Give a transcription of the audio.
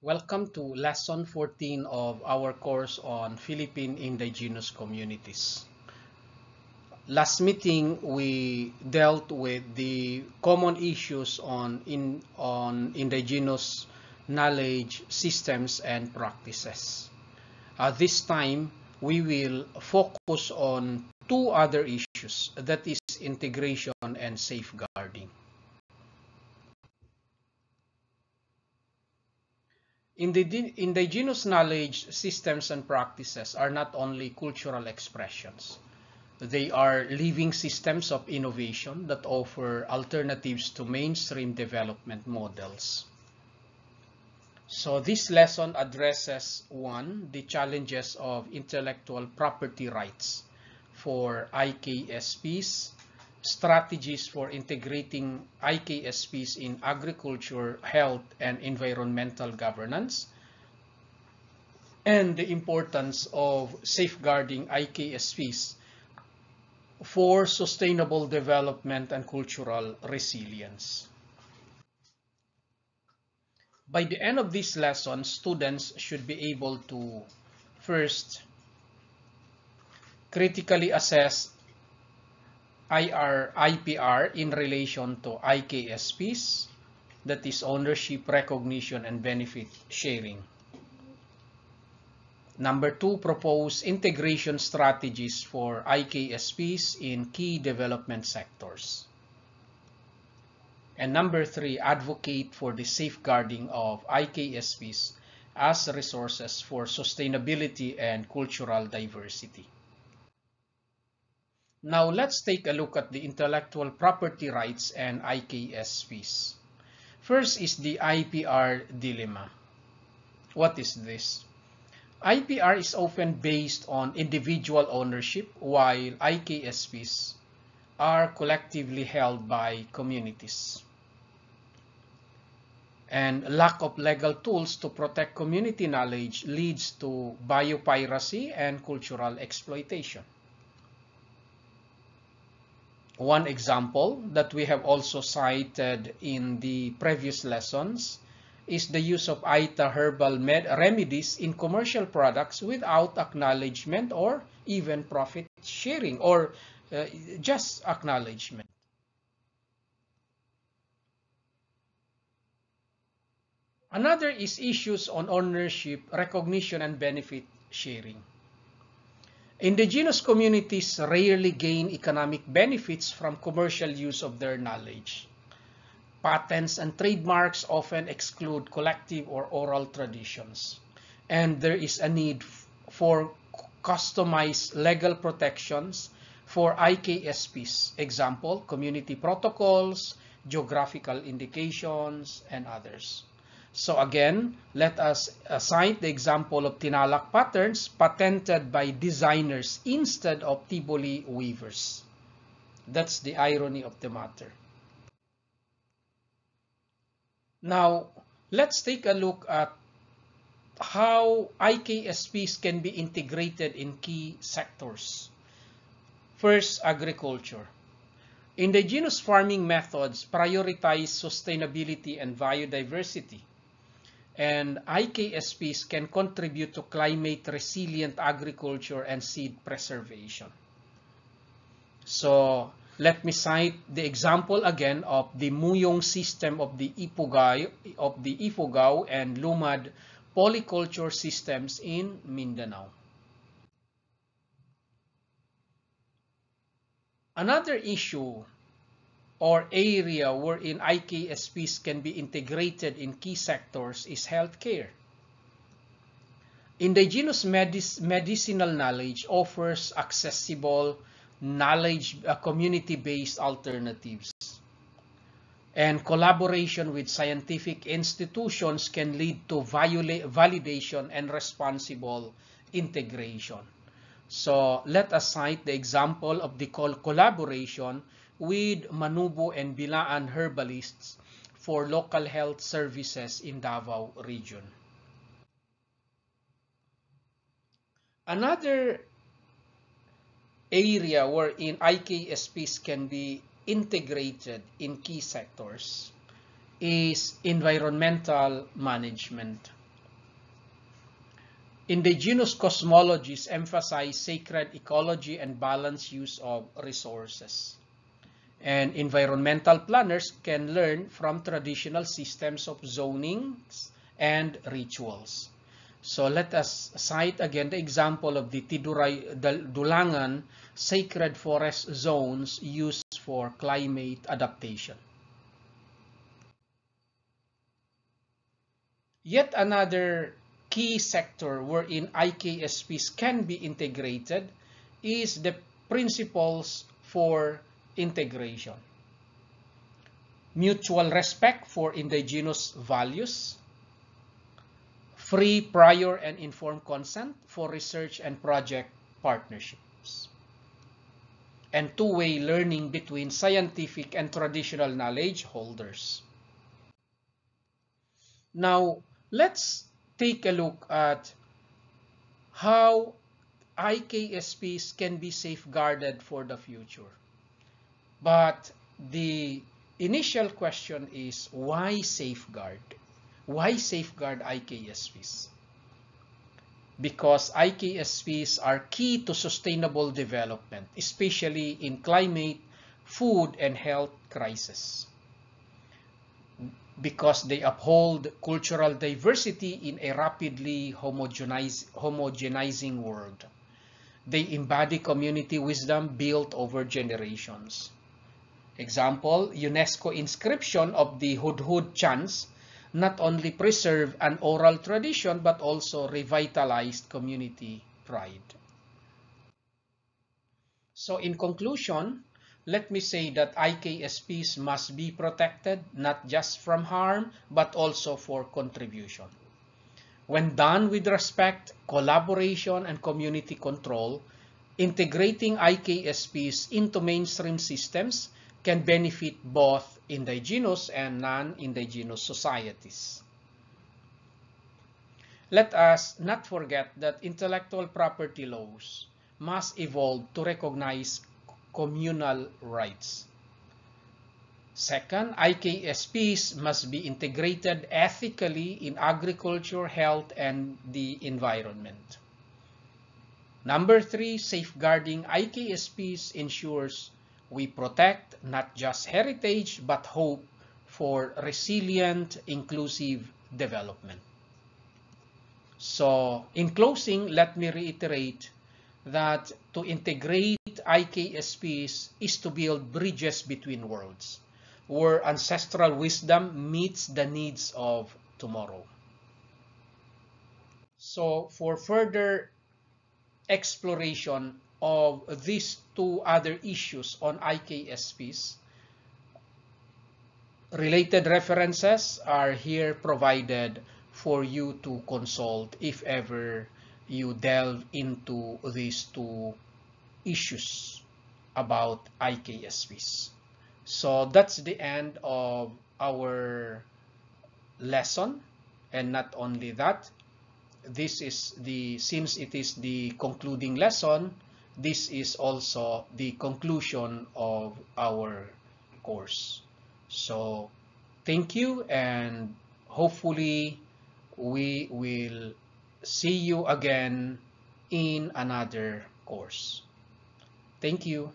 Welcome to Lesson 14 of our course on Philippine indigenous communities. Last meeting, we dealt with the common issues on indigenous knowledge systems and practices. This time, we will focus on two other issues, that is integration and safeguarding. Indigenous knowledge systems and practices are not only cultural expressions. They are living systems of innovation that offer alternatives to mainstream development models. So this lesson addresses one, the challenges of intellectual property rights for IKSPs, strategies for integrating IKSPs in agriculture, health, and environmental governance, and the importance of safeguarding IKSPs for sustainable development and cultural resilience. By the end of this lesson, students should be able to first critically assess IPR in relation to IKSPs, that is ownership, recognition, and benefit sharing. Number two, propose integration strategies for IKSPs in key development sectors. And number three, advocate for the safeguarding of IKSPs as resources for sustainability and cultural diversity. Now let's take a look at the intellectual property rights and IKSPs. First is the IPR dilemma. What is this? IPR is often based on individual ownership, while IKSPs are collectively held by communities. And lack of legal tools to protect community knowledge leads to biopiracy and cultural exploitation. One example that we have also cited in the previous lessons is the use of Aita herbal remedies in commercial products without acknowledgement or even profit sharing or just acknowledgement. Another is issues on ownership, recognition, and benefit sharing. Indigenous communities rarely gain economic benefits from commercial use of their knowledge. Patents and trademarks often exclude collective or oral traditions, and there is a need for customized legal protections for IKSPs, example, community protocols, geographical indications, and others. So again, let us cite the example of Tinalak patterns patented by designers instead of Tiboli weavers. That's the irony of the matter. Now, let's take a look at how IKSPs can be integrated in key sectors. First, agriculture. Indigenous farming methods prioritize sustainability and biodiversity, and IKSPs can contribute to climate-resilient agriculture and seed preservation. So, let me cite the example again of the Muyong system of the Ifugao and Lumad polyculture systems in Mindanao. Another issue or area wherein IKSPs can be integrated in key sectors is healthcare. Indigenous medicinal knowledge offers accessible knowledge, community-based alternatives. And collaboration with scientific institutions can lead to validation and responsible integration. So let us cite the example of the collaboration with Manubo and Bilaan herbalists for local health services in Davao region. Another area wherein IKSPs can be integrated in key sectors is environmental management. Indigenous cosmologies emphasize sacred ecology and balanced use of resources. And environmental planners can learn from traditional systems of zonings and rituals. So let us cite again the example of the Dulangan sacred forest zones used for climate adaptation. Yet another key sector wherein IKSPs can be integrated is the principles for integration. Mutual respect for indigenous values, free, prior, and informed consent for research and project partnerships, and two-way learning between scientific and traditional knowledge holders. Now, let's take a look at how IKSPs can be safeguarded for the future. But the initial question is, why safeguard? Why safeguard IKSPs? Because IKSPs are key to sustainable development, especially in climate, food, and health crisis. Because they uphold cultural diversity in a rapidly homogenizing world. They embody community wisdom built over generations. Example, UNESCO inscription of the Hudhud chants not only preserve an oral tradition but also revitalized community pride. So in conclusion, let me say that IKSPs must be protected not just from harm but also for contribution. When done with respect, collaboration, and community control, integrating IKSPs into mainstream systems can benefit both indigenous and non-indigenous societies. Let us not forget that intellectual property laws must evolve to recognize communal rights. Second, IKSPs must be integrated ethically in agriculture, health, and the environment. Number three, safeguarding IKSPs ensures we protect not just heritage but hope for resilient, inclusive development. So, in closing, let me reiterate that to integrate IKSPs is to build bridges between worlds, where ancestral wisdom meets the needs of tomorrow. So, for further exploration of these two other issues on IKSPs, related references are here provided for you to consult if ever you delve into these two issues about IKSPs. So that's the end of our lesson, and not only that, since it is the concluding lesson, this is also the conclusion of our course. So thank you, and hopefully we will see you again in another course. Thank you.